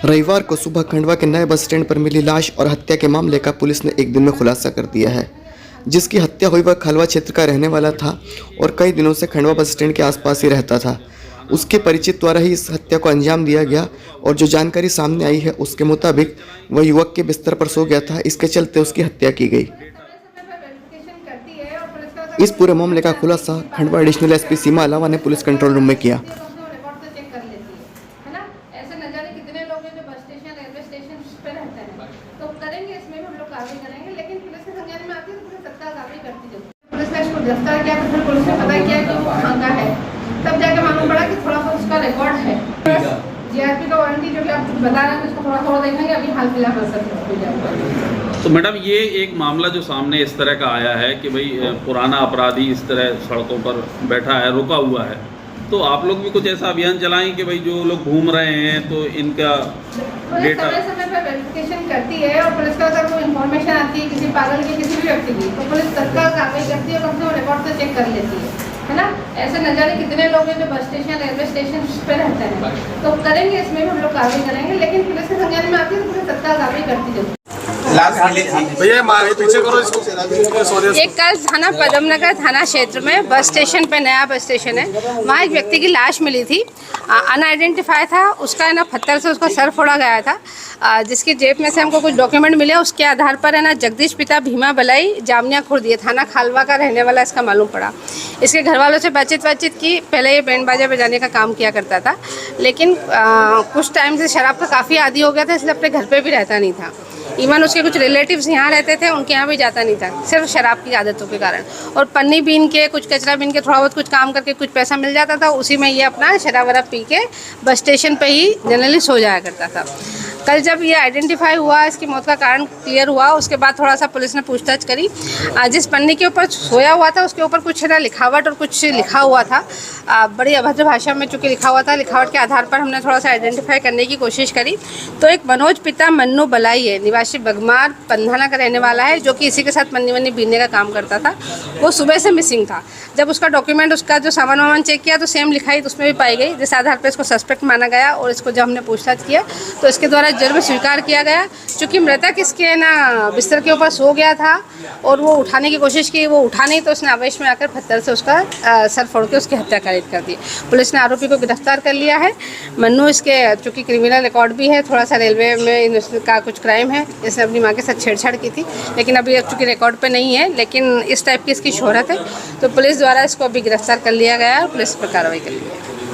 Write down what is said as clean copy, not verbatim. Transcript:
रविवार को सुबह खंडवा के नए बस स्टैंड पर मिली लाश और हत्या के मामले का पुलिस ने एक दिन में खुलासा कर दिया है। जिसकी हत्या हुई वह खलवा क्षेत्र का रहने वाला था और कई दिनों से खंडवा बस स्टैंड के आसपास ही रहता था। उसके परिचित द्वारा ही इस हत्या को अंजाम दिया गया और जो जानकारी सामने आई है उसके मुताबिक वह युवक के बिस्तर पर सो गया था, इसके चलते उसकी हत्या की गई। इस पूरे मामले का खुलासा खंडवा एडिशनल एसपी सीमा अलावा ने पुलिस कंट्रोल रूम में किया। तो करेंगे, इसमें भी हम लोग कार्रवाई करेंगे, लेकिन पुलिस के संज्ञान में आती है तो पुलिस तत्काल कार्रवाई करती है। पुलिस ने इसको गिरफ्तार किया तो फिर पुलिस ने पता किया कि वो कहाँ का है, तब जाके मालूम पड़ा कि थोड़ा बहुत उसका रिकॉर्ड है। जीआरपी का वारंटी जो कि आप कुछ बता रहे हैं उसको थोड़ा थोड़ा देखेंगे, अभी हाल फिलहाल। तो मैडम ये एक मामला जो सामने इस तरह का आया है कि भाई पुराना अपराधी इस तरह सड़कों पर बैठा है, रुका हुआ है, तो आप लोग भी कुछ ऐसा अभियान चलाएं कि भाई जो लोग घूम रहे हैं तो इनका डेटा समय पर वेरिफिकेशन करती है और पुलिस का अगर कोई इन्फॉर्मेशन आती है किसी पागल की, किसी भी व्यक्ति की, तो पुलिस तत्काल कार्रवाई करती है और कम से कम रिकॉर्ड से चेक कर लेती है ना। ऐसे न जाने कितने लोग हैं जो बस स्टेशन, रेलवे स्टेशन पे रहते हैं, तो करेंगे, इसमें भी हम लोग कार्रवाई करेंगे, लेकिन पुलिस के संज्ञान में आती है तो पुलिस तत्काल कार्रवाई करती है। एक कल थाना पद्मनगर थाना क्षेत्र में बस स्टेशन पे, नया बस स्टेशन है, वहाँ एक व्यक्ति की लाश मिली थी, अनआइडेंटिफाई था। उसका है ना पत्थर से उसका सर फोड़ा गया था, जिसकी जेब में से हमको कुछ डॉक्यूमेंट मिले। उसके आधार पर है ना जगदीश पिता भीमा बलाई जामनिया खुर्द, ये थाना खालवा का रहने वाला इसका मालूम पड़ा। इसके घर वालों से बातचीत की। पहले ये बैंड बाजा बजाने का काम किया करता था, लेकिन कुछ टाइम से शराब का काफ़ी आदी हो गया था, इसलिए अपने घर पर भी रहता नहीं था। इवन उसके कुछ रिलेटिव्स यहाँ रहते थे, उनके यहाँ भी जाता नहीं था, सिर्फ शराब की आदतों के कारण। और पन्नी बीन के, कुछ कचरा बीन के, थोड़ा बहुत कुछ काम करके कुछ पैसा मिल जाता था, उसी में ये अपना शराब वराब पी के बस स्टेशन पे ही जनरली सो जाया करता था। कल जब ये आइडेंटिफाई हुआ, इसकी मौत का कारण क्लियर हुआ, उसके बाद थोड़ा सा पुलिस ने पूछताछ करी। जिस पन्नी के ऊपर सोया हुआ था उसके ऊपर कुछ ना लिखावट और कुछ लिखा हुआ था, बड़ी अभद्र भाषा में चूँकि लिखा हुआ था। लिखावट के आधार पर हमने थोड़ा सा आइडेंटिफाई करने की कोशिश करी, तो एक मनोज पिता मन्नू बलाई है, निवासी बगमार पंधाना का रहने वाला है, जो कि इसी के साथ पन्नी वन्नी बीनने का काम करता था। वो सुबह से मिसिंग था। जब उसका डॉक्यूमेंट, उसका जो सामान वामान चेक किया तो सेम लिखाई तो उसमें भी पाई गई, जिस आधार पर इसको सस्पेक्ट माना गया। और इसको जब हमने पूछताछ किया तो इसके द्वारा जुर्म स्वीकार किया गया। चूँकि मृतक इसके ना बिस्तर के ऊपर सो गया था और वो उठाने की कोशिश की, वो उठा नहीं, तो उसने आवेश में आकर पत्थर से उसका सर फोड़ के उसकी हत्या कर दी। पुलिस ने आरोपी को गिरफ्तार कर लिया है। मन्नू, इसके चूँकि क्रिमिनल रिकॉर्ड भी है, थोड़ा सा रेलवे में का कुछ क्राइम है, इसने अपनी माँ के साथ छेड़छाड़ की थी, लेकिन अभी चूँकि रिकॉर्ड पे नहीं है, लेकिन इस टाइप की इसकी शोहरत है, तो पुलिस द्वारा इसको अभी गिरफ्तार कर लिया गया है और पुलिस पर कार्रवाई कर ली है।